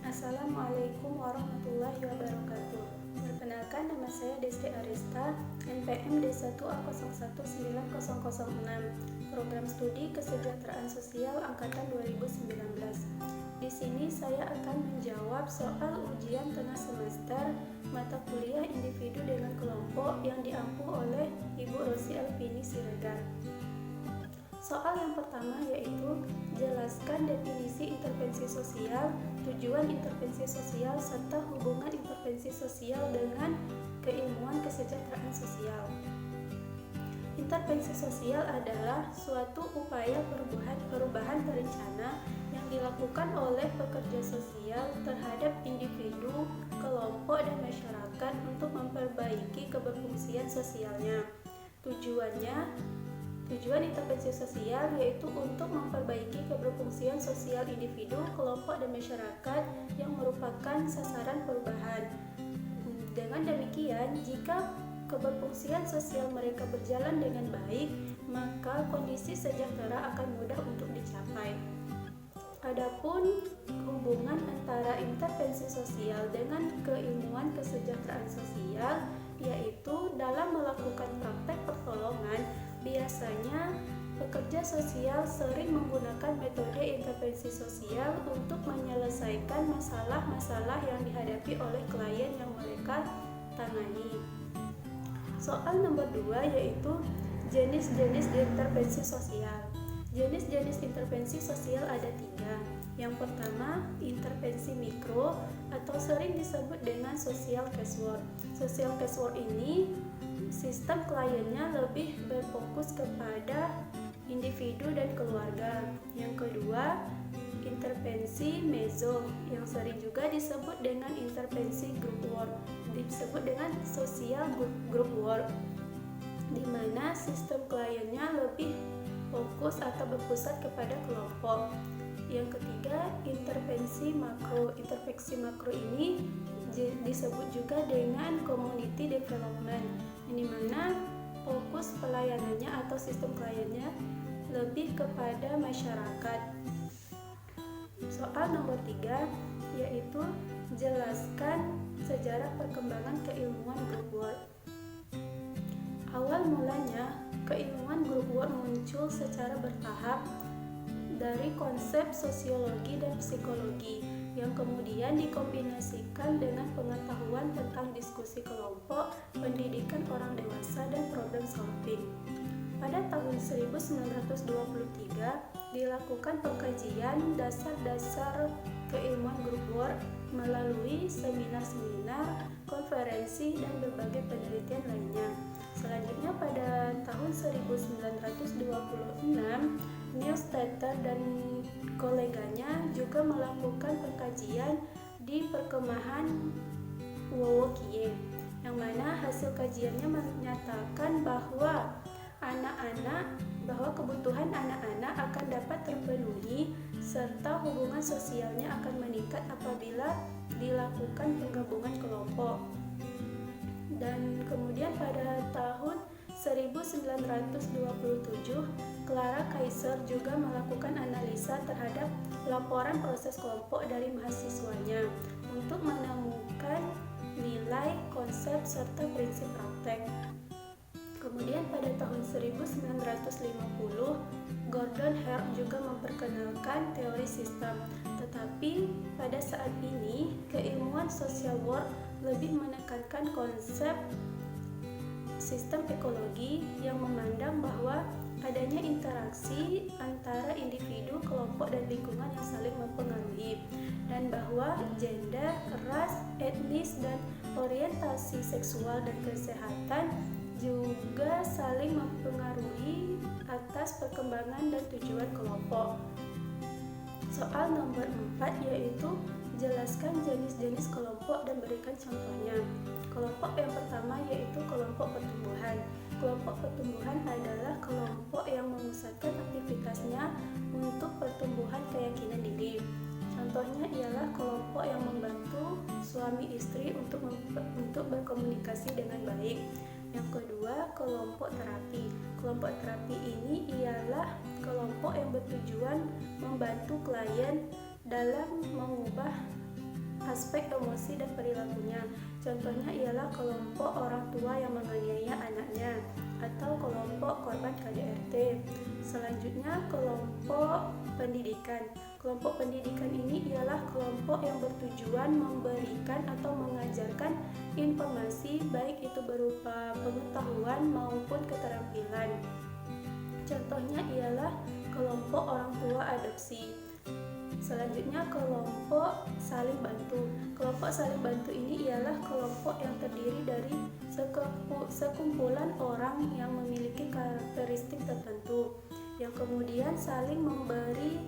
Assalamualaikum warahmatullahi wabarakatuh. Perkenalkan, nama saya Desti Arista, NPM D1A0190006, Program Studi Kesejahteraan Sosial Angkatan 2019. Di sini saya akan menjawab soal ujian tengah semester mata kuliah individu dengan kelompok yang diampu oleh Ibu Rosi Alvini Siregar. Soal yang pertama yaitu jelaskan definisi intervensi sosial, tujuan intervensi sosial, serta hubungan intervensi sosial dengan keilmuan kesejahteraan sosial. Intervensi sosial adalah suatu upaya perubahan berencana yang dilakukan oleh pekerja sosial terhadap individu, kelompok, dan masyarakat untuk memperbaiki keberfungsian sosialnya. Tujuan intervensi sosial yaitu untuk memperbaiki keberfungsian sosial individu, kelompok, dan masyarakat yang merupakan sasaran perubahan. Dengan demikian, jika keberfungsian sosial mereka berjalan dengan baik, maka kondisi sejahtera akan mudah untuk dicapai. Adapun hubungan antara intervensi sosial dengan keilmuan kesejahteraan sosial, yaitu dalam melakukan praktek pertolongan, biasanya pekerja sosial sering menggunakan metode intervensi sosial untuk menyelesaikan masalah-masalah yang dihadapi oleh klien yang mereka tangani. Soal nomor 2 yaitu jenis-jenis intervensi sosial. Jenis-jenis intervensi sosial ada 3. Yang pertama, intervensi mikro atau sering disebut dengan social casework. Social casework ini sistem kliennya lebih berfokus kepada individu dan keluarga. Yang kedua, intervensi meso yang sering juga disebut dengan intervensi group work, disebut dengan social group work, di mana sistem kliennya lebih fokus atau berpusat kepada kelompok. Yang ketiga, intervensi makro. Intervensi makro ini disebut juga dengan community development, di mana fokus pelayanannya atau sistem kliennya lebih kepada masyarakat. Soal nomor 3 yaitu jelaskan sejarah perkembangan keilmuan group work. Awal mulanya, keilmuan group work muncul secara bertahap dari konsep sosiologi dan psikologi yang kemudian dikombinasikan dengan pengetahuan tentang diskusi kelompok, pendidikan orang dewasa, dan problem solving. Pada tahun 1923 dilakukan pengkajian dasar-dasar keilmuan group work melalui seminar-seminar, konferensi, dan berbagai penelitian lainnya. Selanjutnya pada tahun 1926 Neustadter dan koleganya juga melakukan pengkajian di perkemahan Wowokie, yang mana hasil kajiannya menyatakan bahwa kebutuhan anak-anak akan dapat terpenuhi serta hubungan sosialnya akan meningkat apabila dilakukan penggabungan kelompok. Dan kemudian pada tahun 1927 Clara Kaiser juga melakukan analisa terhadap laporan proses kelompok dari mahasiswanya untuk menemukan nilai, konsep, serta prinsip praktek. Kemudian pada tahun 1950 Gordon Hare juga memperkenalkan teori sistem. Tetapi pada saat ini keilmuan social work lebih menekankan konsep sistem ekologi yang memandang bahwa adanya interaksi antara individu, kelompok, dan lingkungan yang saling mempengaruhi, dan bahwa gender, ras, etnis, dan orientasi seksual dan kesehatan juga saling mempengaruhi atas perkembangan dan tujuan kelompok. Soal nomor 4 yaitu jelaskan jenis-jenis kelompok dan berikan contohnya. Kelompok yang pertama yaitu kelompok pertumbuhan. Kelompok pertumbuhan adalah kelompok yang memusatkan aktivitasnya untuk pertumbuhan keyakinan diri. Contohnya ialah kelompok yang membantu suami istri untuk berkomunikasi dengan baik. Yang kedua, kelompok terapi. Kelompok terapi ini ialah kelompok yang bertujuan membantu klien dalam mengubah aspek emosi dan perilakunya. Contohnya ialah kelompok orang tua yang menganiaya anaknya atau kelompok korban KDRT. Selanjutnya, kelompok pendidikan. Kelompok pendidikan ini ialah kelompok yang bertujuan memberikan atau mengajarkan informasi baik itu berupa pengetahuan maupun keterampilan. Contohnya ialah kelompok orang tua adopsi. Selanjutnya, kelompok saling bantu. Kelompok saling bantu ini ialah kelompok yang terdiri dari sekumpulan orang yang memiliki karakteristik tertentu, yang kemudian saling memberi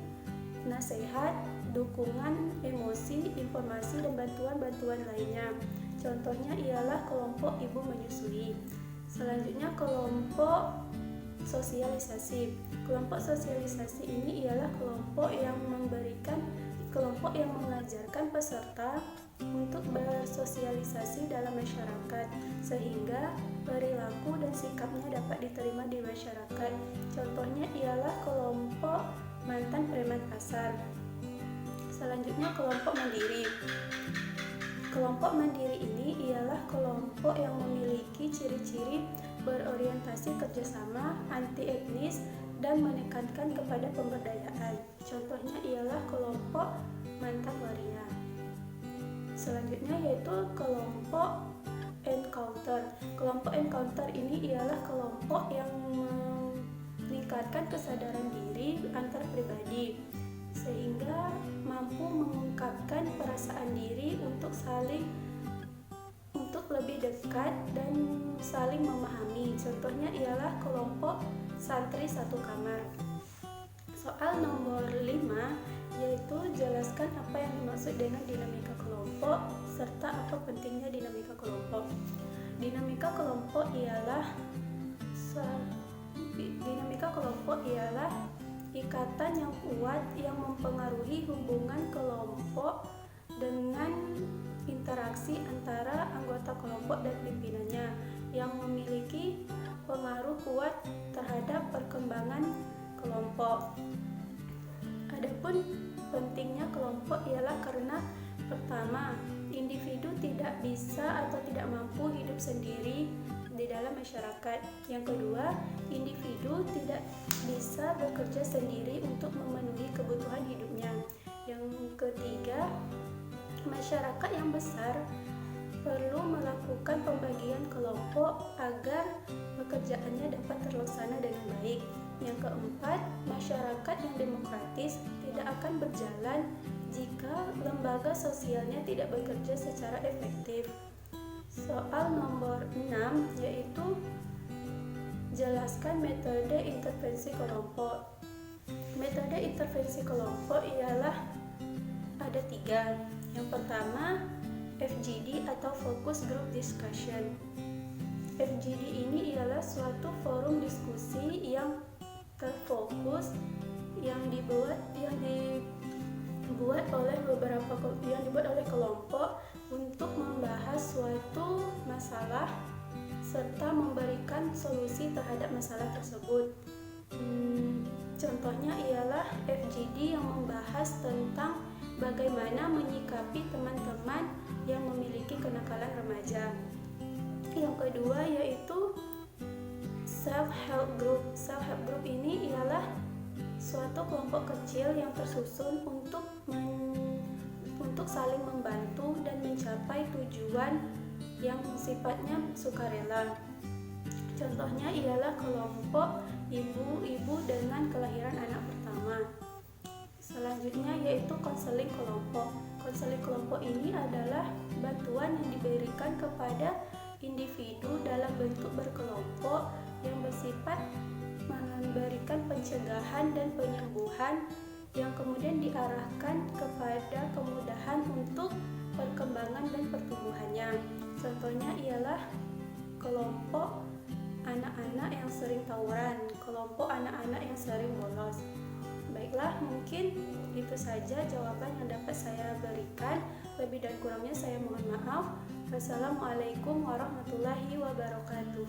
nasihat, dukungan, emosi, informasi, dan bantuan-bantuan lainnya. Contohnya ialah kelompok ibu menyusui. Selanjutnya, kelompok sosialisasi. Kelompok sosialisasi ini ialah kelompok yang mengajarkan peserta untuk bersosialisasi dalam masyarakat sehingga perilaku dan sikapnya dapat diterima di masyarakat. Contohnya ialah kelompok mantan preman pasar. Selanjutnya, kelompok mandiri. Kelompok mandiri ini ialah kelompok yang memiliki ciri-ciri berorientasi kerjasama, anti etnis, dan menekankan kepada pemberdayaan. Contohnya ialah kelompok mantan waria. Selanjutnya yaitu kelompok encounter. Kelompok encounter ini ialah kelompok yang meningkatkan kesadaran diri antar pribadi sehingga mampu mengungkapkan perasaan diri untuk lebih dekat dan saling memahami. Contohnya ialah kelompok santri satu kamar. Soal nomor 5 yaitu jelaskan apa yang dimaksud dengan dinamika kelompok serta apa pentingnya dinamika kelompok. Dinamika kelompok ialah ikatan yang kuat yang mempengaruhi hubungan kelompok dengan interaksi antara anggota kelompok dan pimpinannya yang memiliki pengaruh kuat terhadap perkembangan kelompok. Adapun pentingnya kelompok ialah karena pertama, individu tidak bisa atau tidak mampu hidup sendiri di dalam masyarakat. Yang kedua, individu tidak bisa bekerja sendiri untuk memenuhi kebutuhan hidupnya. Yang ketiga, masyarakat yang besar perlu melakukan pembagian kelompok agar pekerjaannya dapat terlaksana dengan baik. Yang keempat, masyarakat yang demokratis tidak akan berjalan jika lembaga sosialnya tidak bekerja secara efektif. Soal nomor 6 yaitu jelaskan metode intervensi kelompok. Metode intervensi kelompok ialah ada 3. Yang pertama, FGD atau Focus Group Discussion. FGD ini ialah suatu forum diskusi yang terfokus yang dibuat oleh kelompok untuk membahas suatu masalah serta memberikan solusi terhadap masalah tersebut. Contohnya ialah FGD yang membahas tentang bagaimana menyikapi teman-teman yang memiliki kenakalan remaja. Yang kedua yaitu self-help group. Self-help group ini ialah suatu kelompok kecil yang tersusun untuk saling membantu dan mencapai tujuan yang sifatnya sukarela. Contohnya ialah kelompok ibu-ibu dengan kelahiran anak pertama. Selanjutnya yaitu konseling kelompok. Konseling kelompok ini adalah bantuan yang diberikan kepada individu dalam bentuk berkelompok yang bersifat memberikan pencegahan dan penyembuhan yang kemudian diarahkan kepada kemudahan untuk perkembangan dan pertumbuhannya. Contohnya ialah kelompok anak-anak yang sering tawuran, kelompok anak-anak yang sering bolos. Baik, Baiklah, mungkin itu saja jawaban yang dapat saya berikan. Lebih dan kurangnya saya mohon maaf. Wassalamualaikum warahmatullahi wabarakatuh.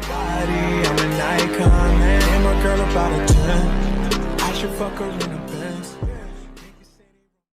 I'm an icon, man. I'm a girl about a 10. I should fuck her in a